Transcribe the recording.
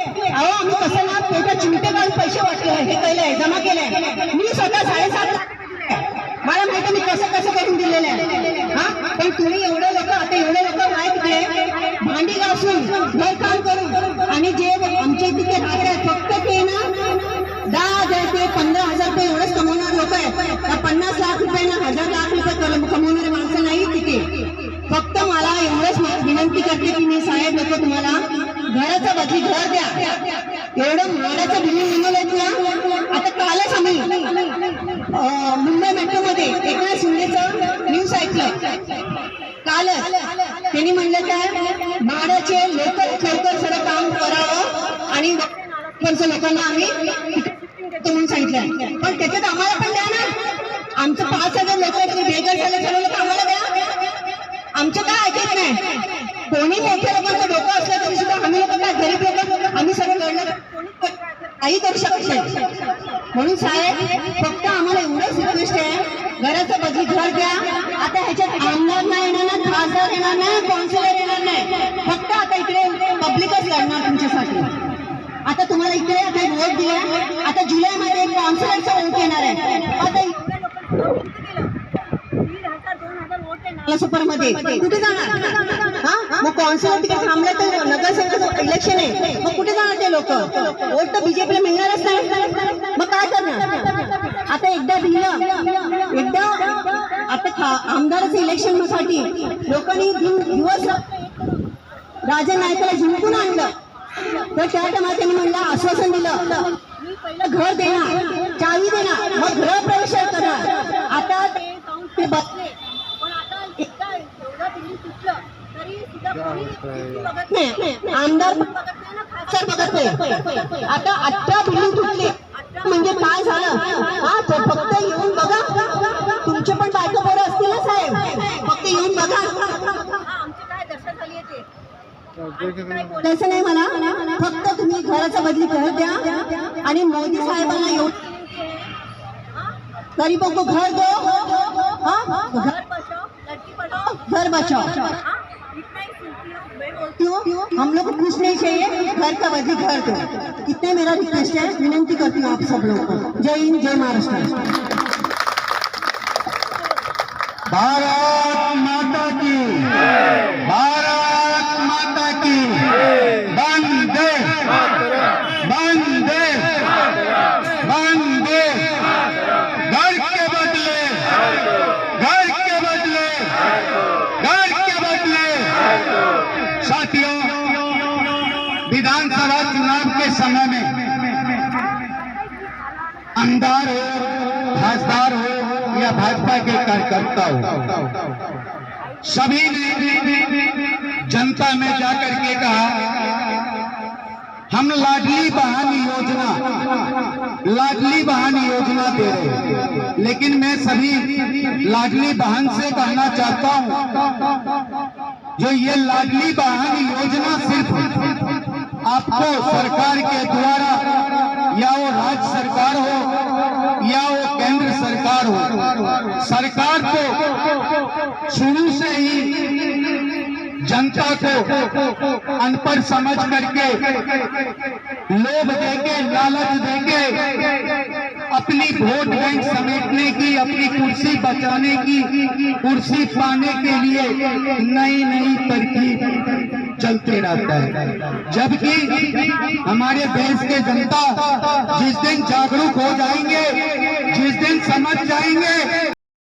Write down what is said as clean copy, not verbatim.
अहो आम्ही कसं ना पोटात चिमटे काढून पैसे वाटले, हे केलंय, जमा केलंय. मी स्वतः 7.5 मला माहिती मी कसं कसं करून दिलेलं आहे. हा पण तुम्ही एवढे लोक, आता एवढे लोक माहित तिकडे भांडी घासून घर काम करून, आणि जे आमच्या तिथे राहत आहेत फक्त ते ना 10,000 ते 15,000 रुपये एवढंच कमवणार लोक आहेत. 50 लाख रुपये ना 1,000 लाख रुपये कमवणारे माणसं नाही तिथे. फक्त मला एवढंच विनंती करते की मी साहेब लोक तुम्हाला घराचं बदली घर द्या. एवढं महाराचं बिल्डिंग बनवलंय ना. आता कालच आम्ही मुंबई मेट्रोमध्ये एकनाथ शिंदेचं न्यूज ऐकलं. कालच त्यांनी म्हणलं काय महाराचे लवकर सगळं काम करावं आणि लोकांना आम्ही म्हणून सांगितलं. पण त्याच्यात आम्हाला पण द्या ना. आमचं 5,000 लोक बेघर झाले, सर्व लोक आम्हाला द्या. आमचं काय ऐकत नाही. कोणी मोठ्या लोकांचं डोकं असलं तरी सुद्धा आम्ही लोक काय गरीब लोक आम्ही सगळं लढलं काही करू शकत नाही. म्हणून साहेब फक्त आम्हाला एवढंच रिक्वेस्ट आहे, घराचं बदली घर द्या. आता ह्याच्यात आमदार नाही येणार ना, खासदार येणार नाही, कौन्सिलर येणार नाही. फक्त आता इकडे पब्लिकच लढणार तुमच्यासाठी. आता तुम्हाला इकडे आता वोट दिला, आता जुलैमध्ये कौन्सिलरचा वोट येणार आहे. आता सुपरमध्ये कुठे जाणार? हा मग कौन्सिलर तिकडे थांबलं तर नगरसेवकाचं इलेक्शन आहे, मग कुठे जाणार ते लोक? वोट तर बीजेपीला मिळणारच नाही. मग काय करणार? आता एकदा दिलं, एकदा आता आमदाराचं इलेक्शनसाठी लोकांनी दिवस राजन नाईकला जिंकून आणलं. तर त्या टायमाला त्यांनी म्हणलं, आश्वासन दिलं पहिलं घर देणार, चावी देणार, मग गृहप्रवेश करणार. आता ते बसले आमदार बघत नाही. आता 18 बिल्डिंग तुटले म्हणजे काय झालं? हा फक्त येऊन बघा. तुमचे पण बायको पोरं असतील ना साहेब, फक्त येऊन बघा. तसं नाही मला, फक्त तुम्ही घराचा बदली घर द्या आणि मोदी साहेबांना येऊन गरीबों को घर दो, घर बचाओ. हम लोग को कुछ नहीं चाहिए, घर का बदली घर दो. इतने मेरा रिक्वेस्ट है, विनंती करती हूँ आप सब लोगों को. जय हिंद, जय महाराष्ट्र. भारत माता की, भारत माता की. वंदे वंदे वंदे. घर के बदले, घर के बदले, घर के बदले. साथियों, विधानसभा चुनाव के समय में आमदार हो, खासदार हो या भाजपा के कार्यकर्ता हो, सभी ने जनता में जाकर के कहा हम लाडली बहन योजना दे रहे हैं. लेकिन मैं सभी लाडली बहन से कहना चाहता हूं, जो ये लाडली बहन योजना सिर्फ आपको सरकार के द्वारा, या वो राज्य सरकार हो या वो केंद्र सरकार हो, सरकार को शुरू से ही जनता को अनपढ़ समझ करके लोभ देंगे, लालच देंगे, अपनी वोट बैंक समेटने की, अपनी कुर्सी बचाने की, कुर्सी पाने के लिए नई नई तरकीब चलते रहता है. जबकि हमारे देश के जनता जिस दिन जागरूक हो जाएंगे, जिस दिन समझ जाएंगे